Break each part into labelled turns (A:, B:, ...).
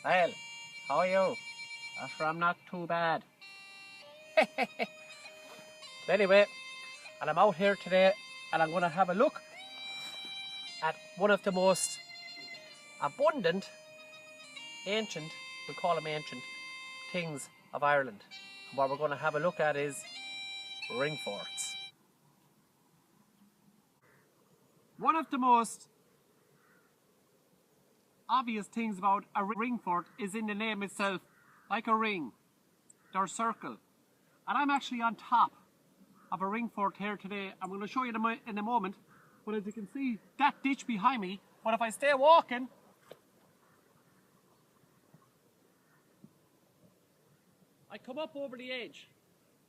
A: Well, how are you? I'm sure I'm not too bad. Anyway, and I'm out here today and I'm going to have a look at one of the most abundant, ancient, we call them ancient, things of Ireland. And what we're going to have a look at is ring forts. One of the most obvious things about a ring fort is in the name itself, like a ring, they're circle. And I'm actually on top of a ring fort here today. I'm going to show you in a moment. But as you can see, that ditch behind me, but if I stay walking, I come up over the edge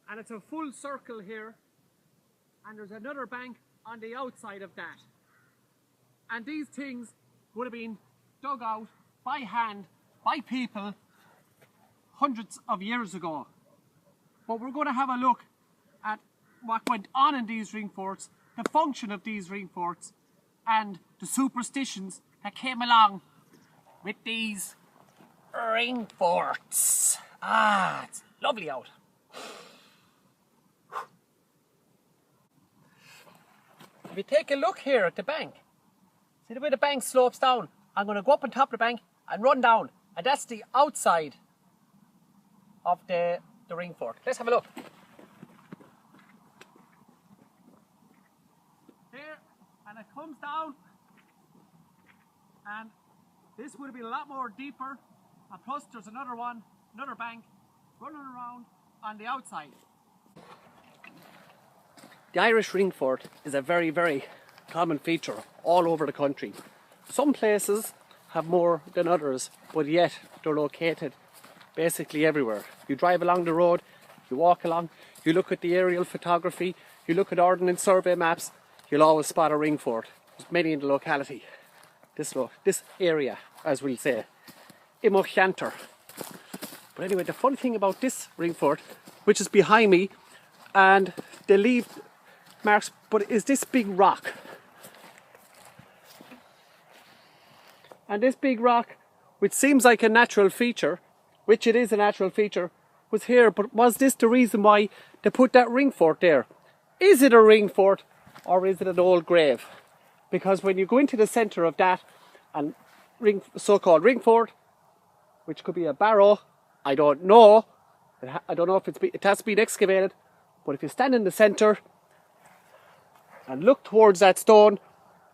A: and it's a full circle here, and there's another bank on the outside of that. And these things would have been dug out by hand, by people, hundreds of years ago. But we're going to have a look at what went on in these ring forts, the function of these ring forts, and the superstitions that came along with these ring forts. It's lovely out. If you take a look here at the bank, see the way the bank slopes down? I'm going to go up on top of the bank and run down, and that's the outside of the ring fort. Let's have a look. There, and it comes down, and this would have been a lot more deeper, and plus there's another bank running around on the outside. The Irish ring fort is a very, very common feature all over the country. Some places have more than others, but yet they're located basically everywhere. You drive along the road, you walk along, you look at the aerial photography, you look at ordnance survey maps, you'll always spot a ring fort. There's many in the locality. This area, as we'll say, Imochanter. But anyway, the funny thing about this ring fort, which is behind me, and they leave marks, but is this big rock. And this big rock, which seems like a natural feature, which it is a natural feature, was here. But was this the reason why they put that ring fort there? Is it a ring fort or is it an old grave? Because when you go into the centre of that and so-called ring fort, which could be a barrow, I don't know. I don't know if it has been excavated. But if you stand in the centre and look towards that stone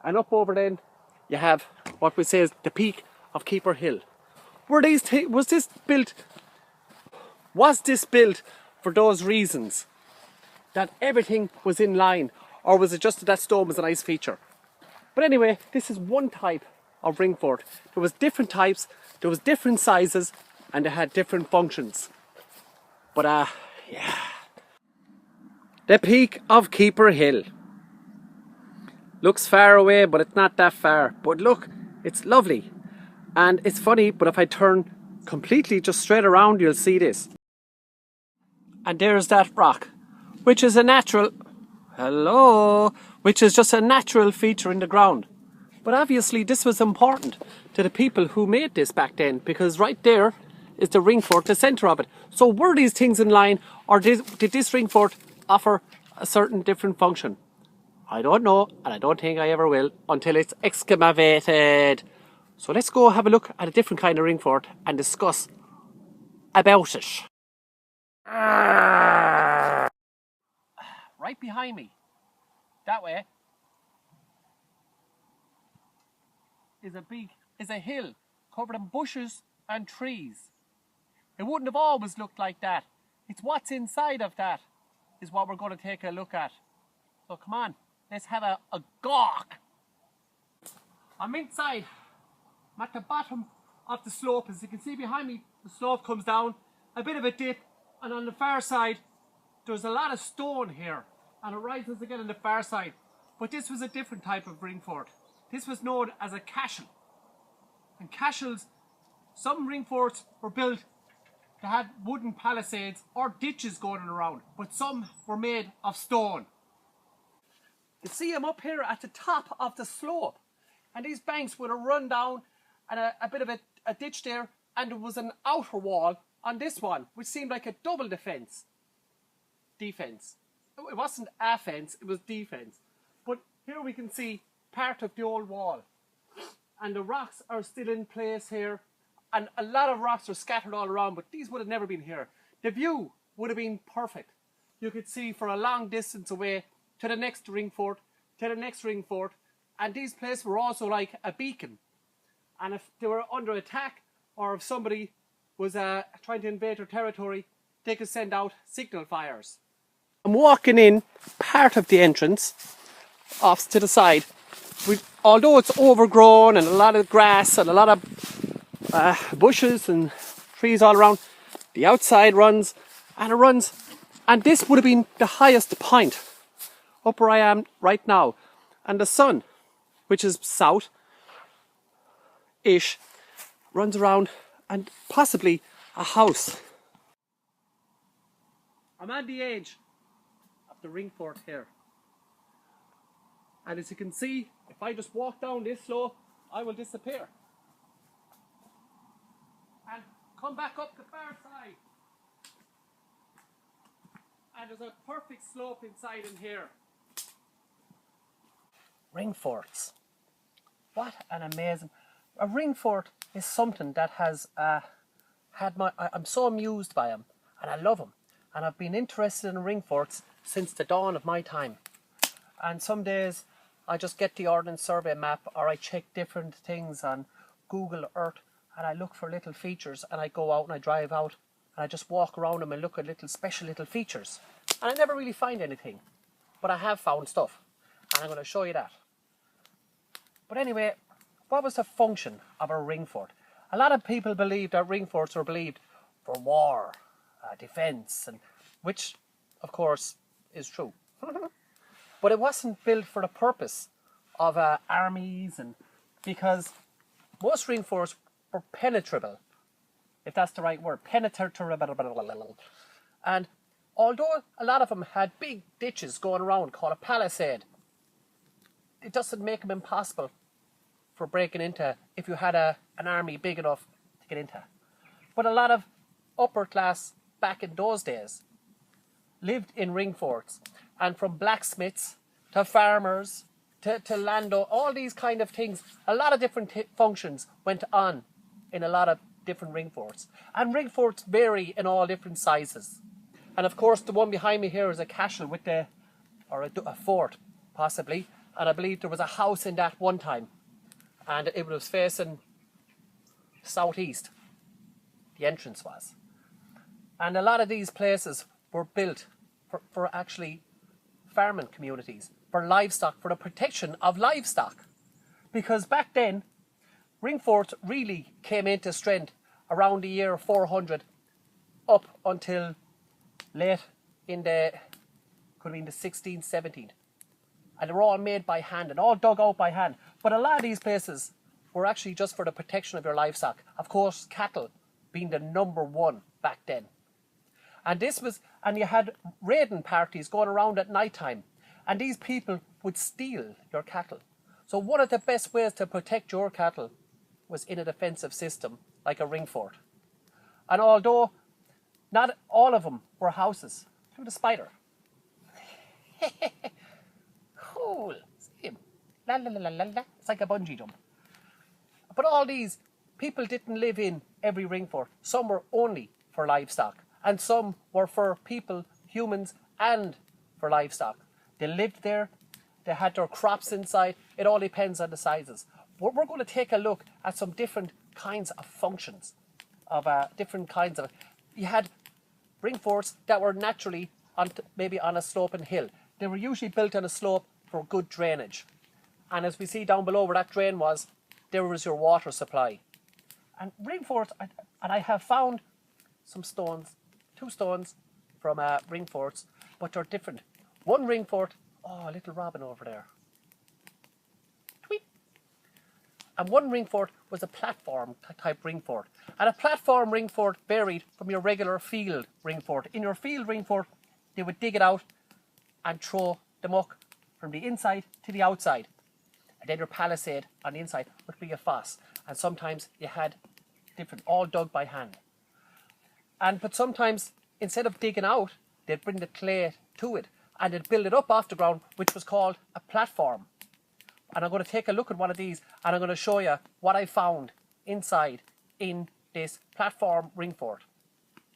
A: and up over then, you have what we say is the peak of Keeper Hill. Was this built for those reasons? That everything was in line, or was it just that stone was a nice feature? But anyway, this is one type of ring fort. There was different types, there was different sizes, and they had different functions. But yeah. The peak of Keeper Hill. Looks far away, but it's not that far. But look, it's lovely. And it's funny, but if I turn completely just straight around, you'll see this. And there's that rock, which is a natural, which is just a natural feature in the ground. But obviously this was important to the people who made this back then, because right there is the ring fort, the centre of it. So were these things in line, or did this ring fort offer a certain different function? I don't know, and I don't think I ever will until it's excavated. So let's go have a look at a different kind of ring fort and discuss about it. Right behind me, that way, is a hill covered in bushes and trees. It wouldn't have always looked like that. It's what's inside of that is what we're going to take a look at. So come on, let's have a gawk. I'm inside. I'm at the bottom of the slope. As you can see behind me, the slope comes down, a bit of a dip, and on the far side, there's a lot of stone here, and it rises again on the far side. But this was a different type of ring fort. This was known as a cashel. And cashels, some ring forts were built to have wooden palisades or ditches going around, but some were made of stone. You see I'm up here at the top of the slope, and these banks would have run down and a bit of a ditch there, and there was an outer wall on this one, which seemed like a double defence. Defence. It wasn't a fence, it was defence. But here we can see part of the old wall. And the rocks are still in place here. And a lot of rocks are scattered all around, but these would have never been here. The view would have been perfect. You could see for a long distance away to the next ring fort, to the next ring fort. And these places were also like a beacon. And if they were under attack, or if somebody was trying to invade their territory, they could send out signal fires. I'm walking in part of the entrance, off to the side. Although it's overgrown and a lot of grass and a lot of bushes and trees all around, the outside runs, and this would have been the highest point up where I am right now. And the sun, which is south-ish, runs around, and possibly a house. I'm on the edge of the ring fort here. And as you can see, if I just walk down this slope, I will disappear. And come back up the far side. And there's a perfect slope inside in here. Ring forts. What an amazing... A ring fort is something that has I'm so amused by them, and I love them. And I've been interested in ring forts since the dawn of my time. And some days I just get the Ordnance Survey map, or I check different things on Google Earth, and I look for little features, and I go out and I drive out and I just walk around them and look at special little features. And I never really find anything, but I have found stuff, and I'm going to show you that. But anyway, what was the function of a ring fort? A lot of people believe that ring forts were believed for war, defence, and which of course is true. But it wasn't built for the purpose of armies, and because most ring forts were penetrable, if that's the right word, penetrable. And although a lot of them had big ditches going around called a palisade, it doesn't make them impossible for breaking into if you had an army big enough to get into. But a lot of upper class back in those days lived in ring forts, and from blacksmiths to farmers to landlords, all these kind of things, a lot of different functions went on in a lot of different ring forts. And ring forts vary in all different sizes. And of course the one behind me here is a castle with a fort possibly, and I believe there was a house in that one time, and it was facing southeast, the entrance was. And a lot of these places were built for actually farming communities, for livestock, for the protection of livestock. Because back then, ring forts really came into strength around the year 400 up until late in the, could have been the 16th, 17th. And they were all made by hand and all dug out by hand. But a lot of these places were actually just for the protection of your livestock. Of course, cattle being the number one back then. And you had raiding parties going around at night time, and these people would steal your cattle. So one of the best ways to protect your cattle was in a defensive system like a ring fort. And although not all of them were houses, look at the spider. Cool. See him. La la la la la. It's like a bungee jump. But all these people didn't live in every ring fort. Some were only for livestock, and some were for people, humans, and for livestock. They lived there, they had their crops inside. It all depends on the sizes. But we're going to take a look at some different kinds of functions, of different kinds of... You had ring forts that were naturally maybe on a sloping hill. They were usually built on a slope for good drainage. And as we see down below where that drain was, there was your water supply. And ring forts, and I have found some stones, 2 stones from ring forts, but they're different. One ring fort, oh, a little robin over there. Tweet. And one ring fort was a platform type ring fort. And a platform ring fort varied from your regular field ring fort. In your field ring fort, they would dig it out and throw the muck from the inside to the outside. And then your palisade on the inside would be a fosse. And sometimes you had different, all dug by hand. But sometimes, instead of digging out, they'd bring the clay to it and they'd build it up off the ground, which was called a platform. And I'm going to take a look at one of these and I'm going to show you what I found inside in this platform ring fort.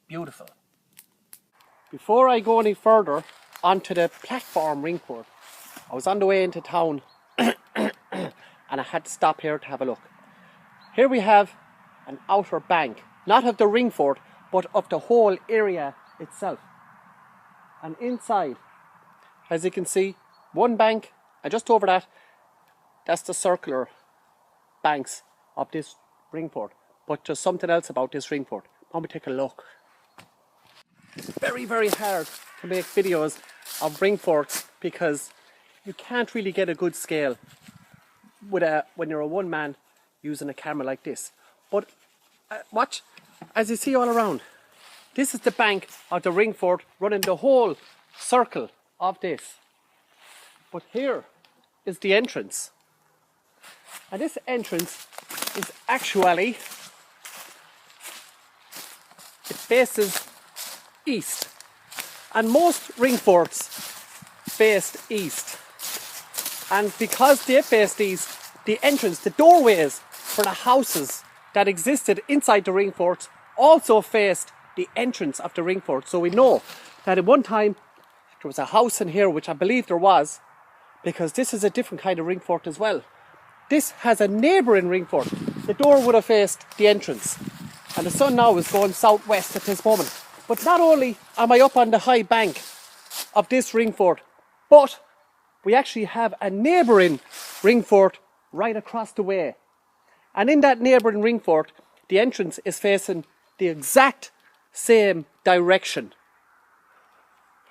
A: Beautiful. Before I go any further onto the platform ring fort, I was on the way into town and I had to stop here to have a look. Here we have an outer bank, not of the ring fort, but of the whole area itself. And inside, as you can see, one bank, and just over that, that's the circular banks of this ring fort. But there's something else about this ring fort. Let me take a look. It's very, very hard to make videos of ring forts because you can't really get a good scale when you're a one man using a camera like this. But watch, as you see all around, this is the bank of the ring fort running the whole circle of this. But here is the entrance. And this entrance is actually, it faces east. And most ring forts faced east. And because they faced east, the entrance, the doorways for the houses that existed inside the ring forts also faced the entrance of the ring fort. So we know that at one time there was a house in here, which I believe there was, because this is a different kind of ring fort as well. This has a neighbouring ring fort. The door would have faced the entrance. And the sun now is going southwest at this moment. But not only am I up on the high bank of this ring fort, but we actually have a neighbouring ring fort right across the way. And in that neighbouring ring fort, the entrance is facing the exact same direction.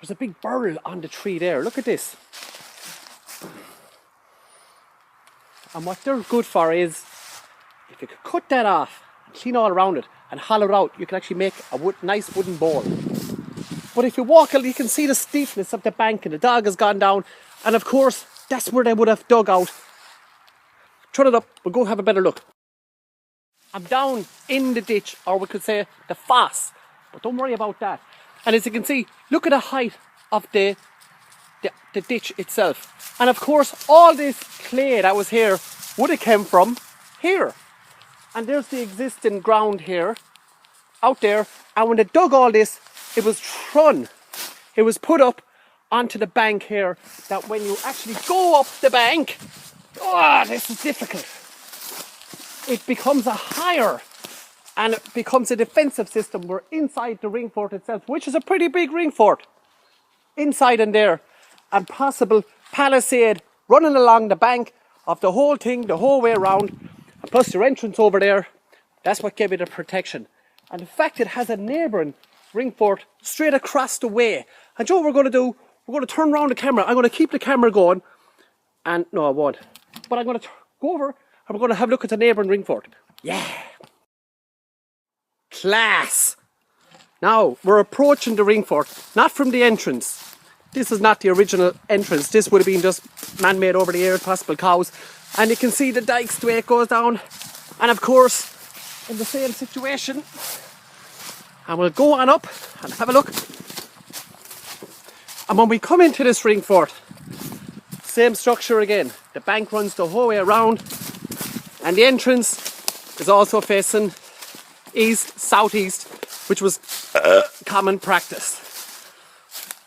A: There's a big burl on the tree there. Look at this. And what they're good for is, if you could cut that off, clean all around it, and hollow it out, you can actually make a nice wooden bowl. But if you walk, you can see the steepness of the bank, and the dog has gone down. And of course, that's where they would have dug out. Turn it up, we'll go have a better look. I'm down in the ditch, or we could say the foss, but don't worry about that. And as you can see, look at the height of the ditch itself. And of course, all this clay that was here would have come from here. And there's the existing ground here, out there. And when they dug all this, it was thrown. It was put up onto the bank here, that when you actually go up the bank, oh, this is difficult. It becomes a higher, and it becomes a defensive system. We're inside the ring fort itself, which is a pretty big ring fort. Inside and there, and possible palisade running along the bank of the whole thing, the whole way around. And plus your entrance over there, that's what gave it the protection. And the fact it has a neighbouring ring fort straight across the way. And Joe, what we're going to do, we're going to turn around the camera. I'm going to keep the camera going. And no, I won't. But I'm going to go over and we're going to have a look at the neighbouring ring fort. Yeah. Class. Now, we're approaching the ring fort, not from the entrance. This is not the original entrance. This would have been just man-made over the years, possible cows. And you can see the dikes, the way it goes down. And of course, in the same situation. And we'll go on up and have a look. And when we come into this ring fort, same structure again. The bank runs the whole way around. And the entrance is also facing east, southeast, which was common practice.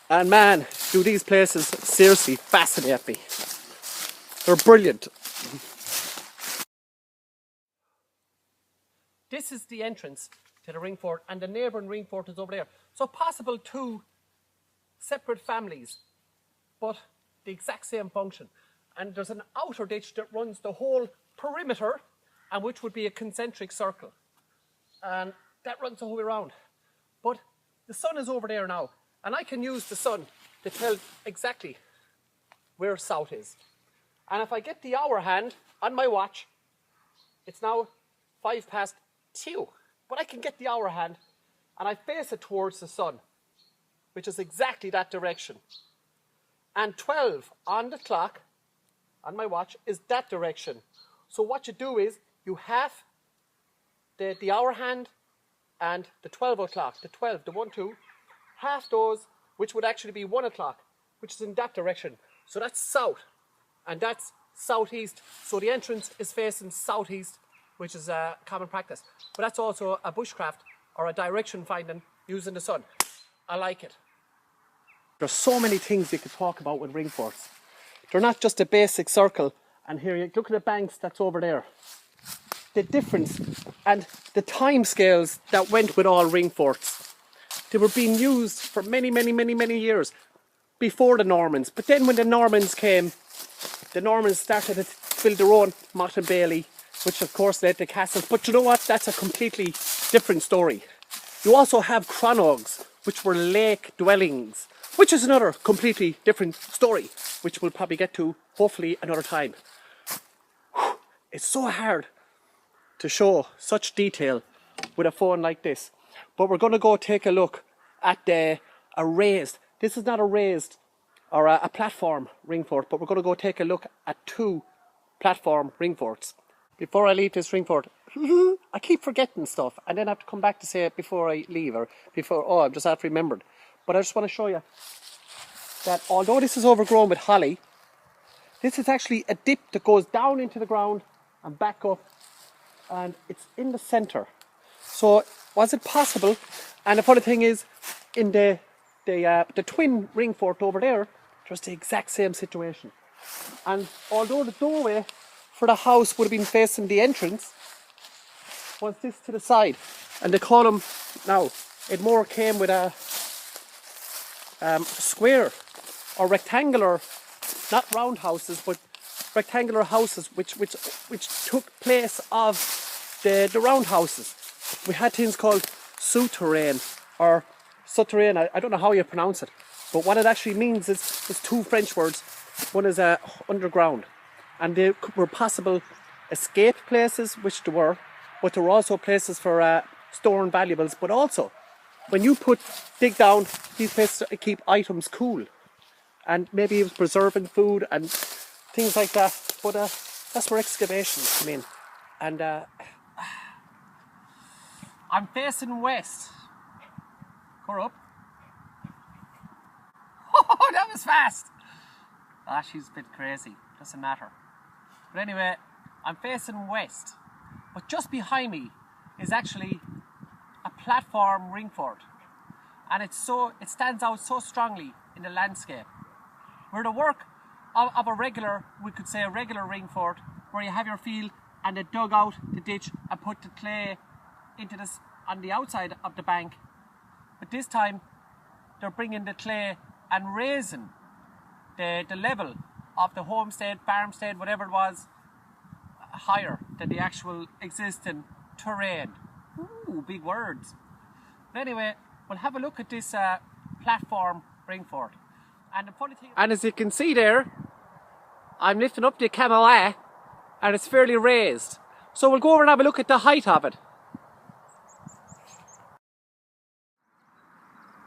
A: And man, do these places seriously fascinate me. They're brilliant. This is the entrance to the ring fort, and the neighbouring ring fort is over there. So possible two separate families, but the exact same function. And there's an outer ditch that runs the whole perimeter, and which would be a concentric circle. And that runs the whole way around. But the sun is over there now, and I can use the sun to tell exactly where south is. And if I get the hour hand on my watch, it's now 2:05, but I can get the hour hand and I face it towards the sun, which is exactly that direction. And 12 on the clock, on my watch, is that direction. So what you do is, you half the hour hand and the 12 o'clock, the 12, the 1, 2, half those, which would actually be 1 o'clock, which is in that direction. So that's south, and that's southeast. So the entrance is facing southeast, which is a common practice. But that's also a bushcraft or a direction finding using the sun. I like it. There's so many things you could talk about with ring forts. They're not just a basic circle. And here, you look at the banks that's over there. The difference and the time scales that went with all ring forts. They were being used for many, many, many, many years before the Normans. But then when the Normans came, the Normans started to build their own Motte and Bailey, which of course led to castles. But you know what? That's a completely different story. You also have cronnogs, which were lake dwellings, which is another completely different story, which we'll probably get to hopefully another time. It's so hard to show such detail with a phone like this, but we're going to go take a look at a raised, this is not a raised or a platform ring fort, but we're going to go take a look at 2 platform ring forts. Before I leave this ring fort, I keep forgetting stuff and then I have to come back to say it before I leave, or before, oh, I'm just half remembered. But I just want to show you that although this is overgrown with holly, this is actually a dip that goes down into the ground and back up, and it's in the centre. So was it possible? And the funny thing is, in the twin ring fort over there, there's the exact same situation. And although the doorway for the house would have been facing the entrance, was this to the side, and the column now it more came with a square or rectangular, not round houses, but rectangular houses which took place of the round houses. We had things called souterrain or souterrain. I don't know how you pronounce it, but what it actually means is 2 French words. One is underground, and they were possible escape places, which there were, but there were also places for storing valuables. But also, when you dig down, these places keep items cool, and maybe it was preserving food and things like that. But that's where excavations come in. And I'm facing west. Come up. Oh, that was fast. Ah, she's a bit crazy. Doesn't matter. But anyway, I'm facing west. But just behind me is actually a platform ring fort. And it stands out so strongly in the landscape. Where the work of a regular, we could say a regular ring fort, where you have your field and they dug out the ditch and put the clay into this on the outside of the bank. But this time they're bringing the clay and raising the level of the homestead, farmstead, whatever it was, higher than the actual existing terrain. Ooh, big words. But anyway, we'll have a look at this platform ring fort. And the funny thing, and as you can see there, I'm lifting up the camera and it's fairly raised. So we'll go over and have a look at the height of it.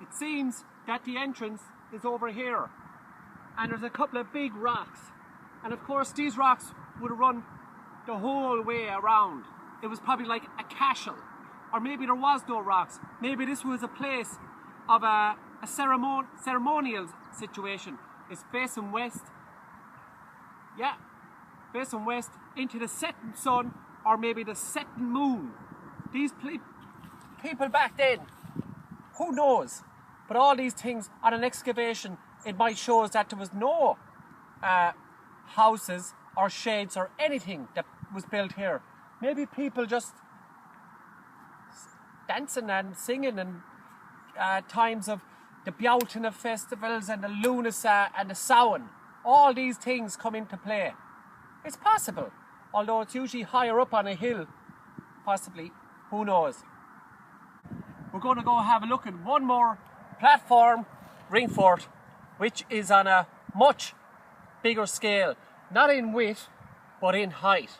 A: It seems that the entrance is over here, and there's a couple of big rocks, and of course these rocks would have run the whole way around. It was probably like a cashel, or maybe there was no rocks. Maybe this was a place of a ceremonial situation. It's facing west. Yeah, facing west into the setting sun, or maybe the setting moon. These people back then, who knows? But all these things on an excavation, it might show us that there was no houses or sheds or anything that was built here. Maybe people just dancing and singing, and times of the Bjoutina festivals and the Lunasa and the Samhain. All these things come into play. It's possible, although it's usually higher up on a hill, possibly, who knows. We're going to go have a look at one more platform ring fort, which is on a much bigger scale, not in width, but in height.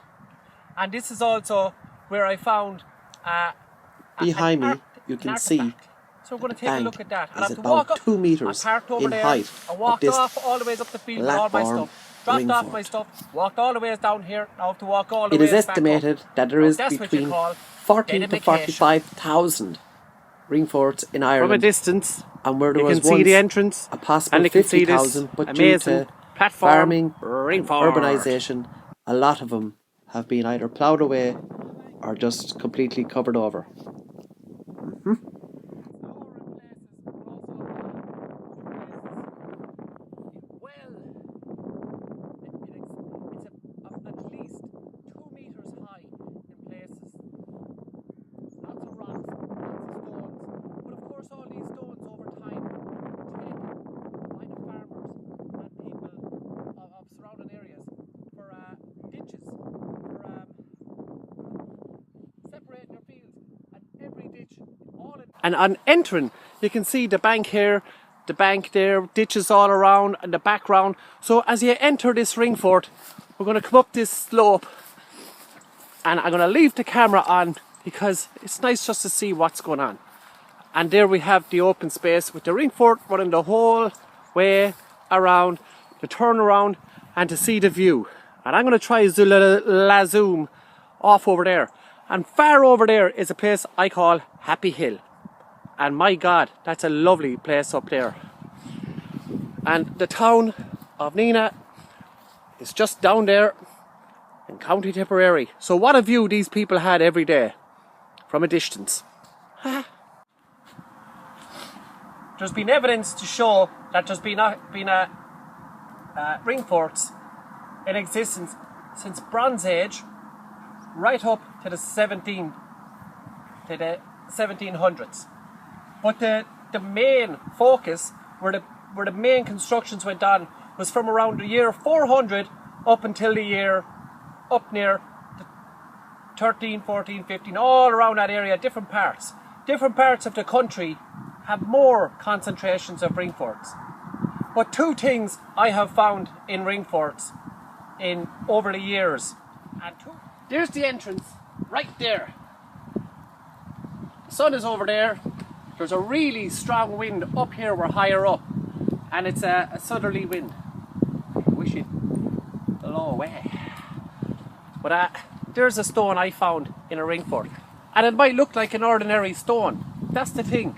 A: And this is also where I found
B: behind me you can see
A: so we're going to take a look at that.
B: is about 2 meters in height.
A: I walked off all the way up the field with all my stuff. dropped off
B: Ringfort.
A: my stuff, walked all the ways down here, now I have to walk all the
B: It
A: ways
B: is
A: back
B: estimated
A: up.
B: that there
A: Now
B: is
A: that's what you
B: between
A: call
B: 40 to
A: identification.
B: 45,000 ringforts in Ireland.
A: From a distance,
B: and where there
A: you
B: was
A: can see
B: once
A: the entrance,
B: a possible
A: and you can see this
B: 50,000, but due
A: amazing
B: to
A: platform,
B: farming and
A: Ringfort.
B: urbanisation, a lot of them have been either ploughed away or just completely covered over.
A: At least 2 meters high in places. Lots of rocks, lots of stones. But of course all these stones over time were taken by the farmers and people of surrounding areas for ditches, for separating your fields, and every ditch, all in. And on entering, you can see the bank here, the bank there, ditches all around and the background. So as you enter this Ringfort, we're going to come up this slope, and I'm going to leave the camera on because it's nice just to see what's going on. And there we have the open space with the Ringfort running the whole way around, to turn around and to see the view. And I'm going to try to zoom off over there. And far over there is a place I call Happy Hill. And my God, that's a lovely place up there. And the town of Nina is just down there in County Tipperary. So what a view these people had every day from a distance. There's been evidence to show that there's been ringforts in existence since Bronze Age right up to the 1700s. But the main focus, where the main constructions went on, was from around the year 400 up until the year up near the 13, 14, 15, all around that area, different parts. Different parts of the country have more concentrations of ringforts. But two things I have found in ringforts in over the years. And there's the entrance, right there. The sun is over there. There's a really strong wind up here, we're higher up. And it's a southerly wind. Wish it blow away. But there's a stone I found in a ringfort. And it might look like an ordinary stone. That's the thing.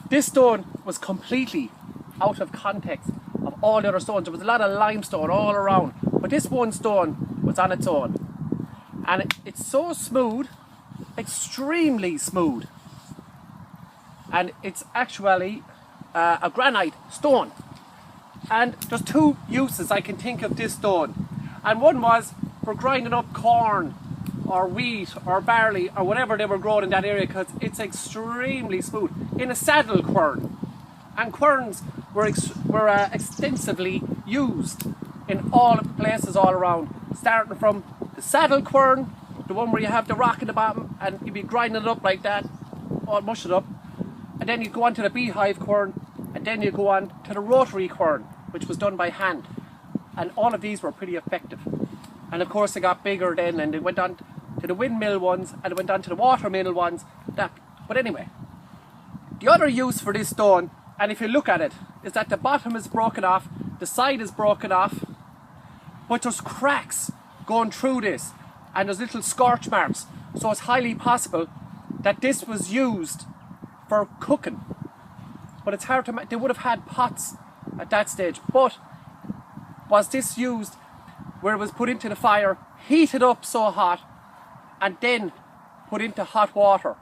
A: This stone was completely out of context of all the other stones. There was a lot of limestone all around. But this one stone was on its own. And it's so smooth, extremely smooth. And it's actually a granite stone. And there's two uses I can think of this stone. And one was for grinding up corn or wheat or barley or whatever they were growing in that area, because it's extremely smooth. In a saddle quern. And querns were extensively used in all places all around. Starting from the saddle quern, the one where you have the rock in the bottom and you'd be grinding it up like that, all mush it up. And then you go on to the beehive quern, and then you go on to the rotary quern, which was done by hand. And all of these were pretty effective. And of course they got bigger then, and they went on to the windmill ones, and they went on to the watermill ones. But anyway, the other use for this stone, and if you look at it, is that the bottom is broken off, the side is broken off, but there's cracks going through this, and there's little scorch marks. So it's highly possible that this was used for cooking. But it's hard to they would have had pots at that stage. But was this used where it was put into the fire, heated up so hot, and then put into hot water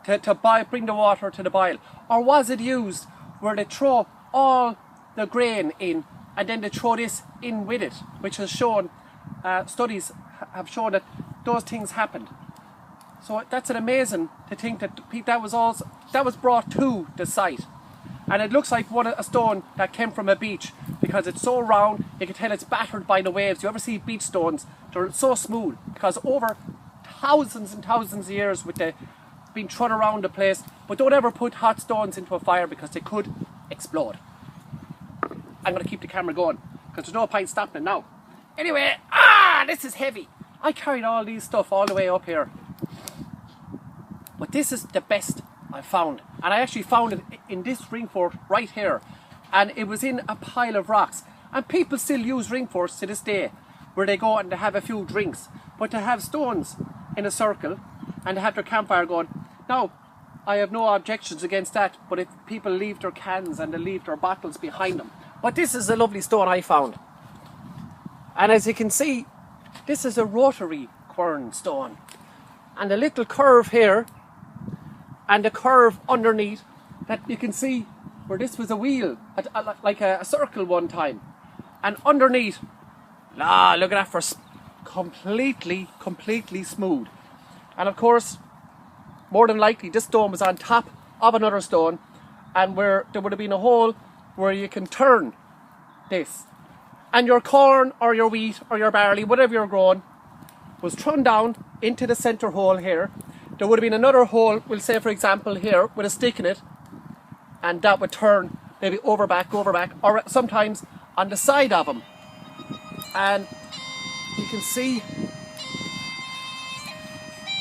A: to bring the water to the boil? Or was it used where they throw all the grain in and then they throw this in with it, which has shown, studies have shown that those things happened. So that's an amazing to think that that was brought to the site. And it looks like a stone that came from a beach, because it's so round, you can tell it's battered by the waves. You ever see beach stones? They're so smooth, because over thousands and thousands of years with the being thrown around the place. But don't ever put hot stones into a fire, because they could explode. I'm going to keep the camera going, because there's no point stopping it now. Anyway, this is heavy. I carried all these stuff all the way up here. But this is the best I found. And I actually found it in this ringfort right here. And it was in a pile of rocks. And people still use ring forts to this day, where they go and they have a few drinks. But to have stones in a circle and to have their campfire going. Now, I have no objections against that, but if people leave their cans and they leave their bottles behind them. But this is a lovely stone I found. And as you can see, this is a rotary quern stone. And a little curve here, and a curve underneath that you can see where this was a wheel, like a circle one time. And underneath, look at that, for completely smooth. And of course, more than likely this stone was on top of another stone, and where there would have been a hole where you can turn this. And your corn or your wheat or your barley, whatever you're growing, was thrown down into the centre hole here. There would have been another hole, we'll say for example here, with a stick in it, and that would turn maybe over back, or sometimes on the side of them. And you can see,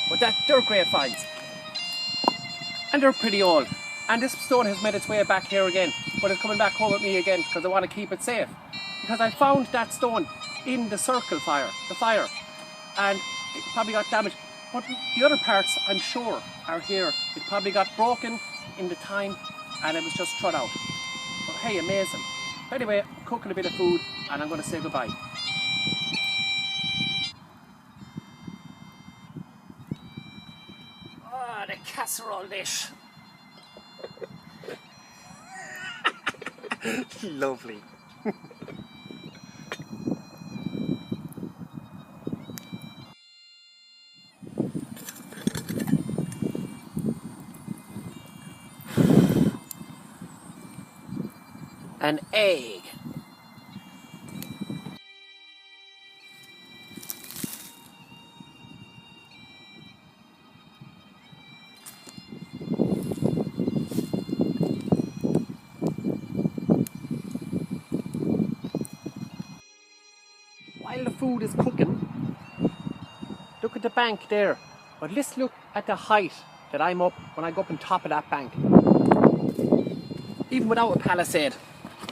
A: but that they're great finds. And they're pretty old. And this stone has made its way back here again, but it's coming back home with me again because I want to keep it safe. Because I found that stone in the circle fire, and it probably got damaged. But the other parts, I'm sure, are here. It probably got broken in the time and it was just thrown out. But hey, amazing. Anyway, I'm cooking a bit of food and I'm going to say goodbye. Ah, the casserole dish. Lovely. An egg. While the food is cooking, look at the bank there. But let's look at the height that I'm up when I go up on top of that bank. Even without a palisade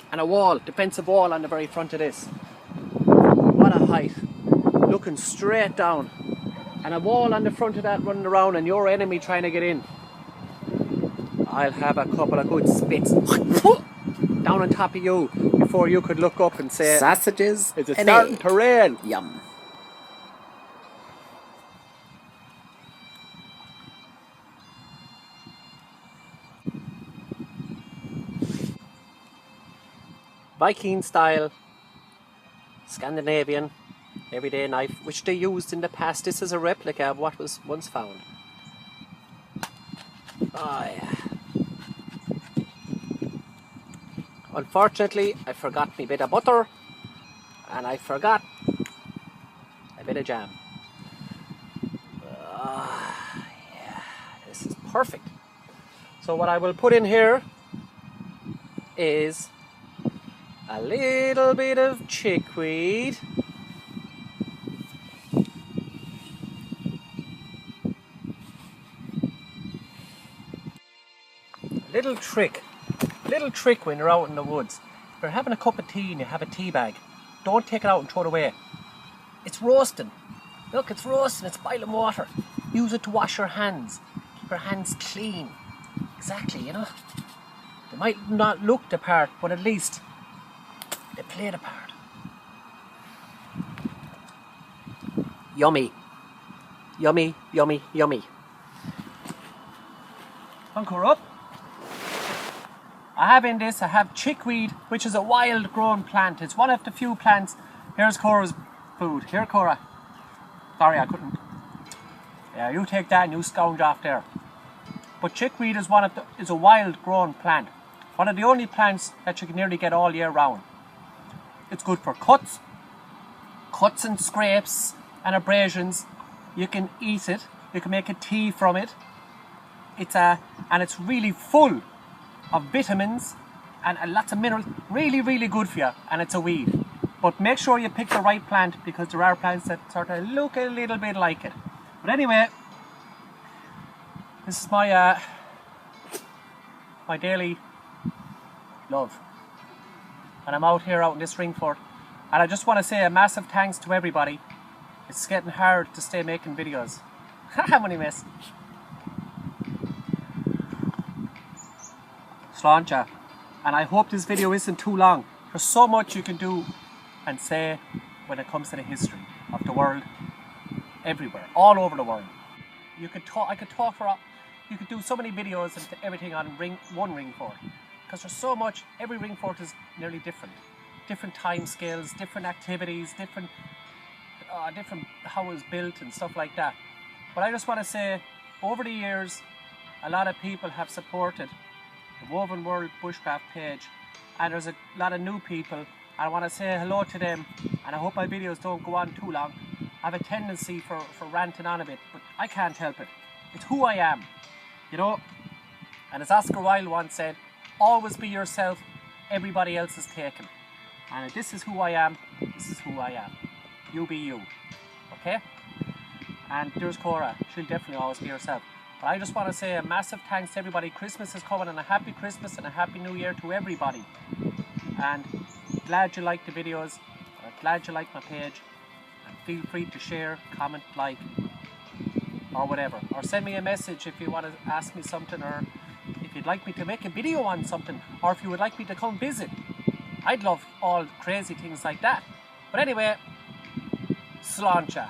A: and a wall, defensive wall on the very front of this. What a height. Looking straight down. And a wall on the front of that running around and your enemy trying to get in. I'll have a couple of good spits down on top of you before you could look up and say,
B: Sausages,
A: is it starting to rain?
B: Yum.
A: Viking style, Scandinavian, everyday knife, which they used in the past. This is a replica of what was once found. Oh yeah. Unfortunately, I forgot my bit of butter and I forgot a bit of jam. Yeah, this is perfect. So what I will put in here is a little bit of chickweed, little trick when you're out in the woods. If you're having a cup of tea and you have a tea bag, don't take it out and throw it away. It's roasting. Look, it's roasting, it's boiling water. Use it to wash your hands. Keep your hands clean. Exactly, you know. They might not look the part, but at least they play the part. Yummy. Yummy, yummy, yummy. Bunker up. I have chickweed, which is a wild grown plant. It's one of the few plants. Here's Cora's food. Here, Cora. Sorry, I couldn't. Yeah, you take that and you scourge off there. But chickweed is a wild grown plant. One of the only plants that you can nearly get all year round. It's good for cuts and scrapes and abrasions. You can eat it. You can make a tea from it. And it's really full of vitamins and lots of minerals. Really, really good for you. And it's a weed. But make sure you pick the right plant because there are plants that sort of look a little bit like it. But anyway, this is my my daily love. and I'm out here out in this Ringfort, and I just want to say a massive thanks to everybody. It's getting hard to stay making videos. How many miss? Sláinte. And I hope this video isn't too long. There's so much you can do and say when it comes to the history of the world, everywhere, all over the world. You could talk. You could do so many videos and everything on one Ringfort, because there's so much. Every Ringfort is nearly different time scales, different activities, different how it was built and stuff like that. But I just want to say, over the years, a lot of people have supported the Woven World Bushcraft page, and there's a lot of new people. I want to say hello to them, and I hope my videos don't go on too long. I have a tendency for ranting on a bit, but I can't help it. It's who I am, you know. And as Oscar Wilde once said, always be yourself, everybody else is taken. And this is who I am, this is who I am. You be you, okay? And there's Cora, she'll definitely always be herself. But I just want to say a massive thanks to everybody. Christmas is coming, and a happy Christmas and a happy New Year to everybody. And glad you like the videos, glad you like my page, and feel free to share, comment, like, or whatever. Or send me a message if you want to ask me something, or if you'd like me to make a video on something, or if you would like me to come visit. I'd love all crazy things like that. But anyway, sláinte.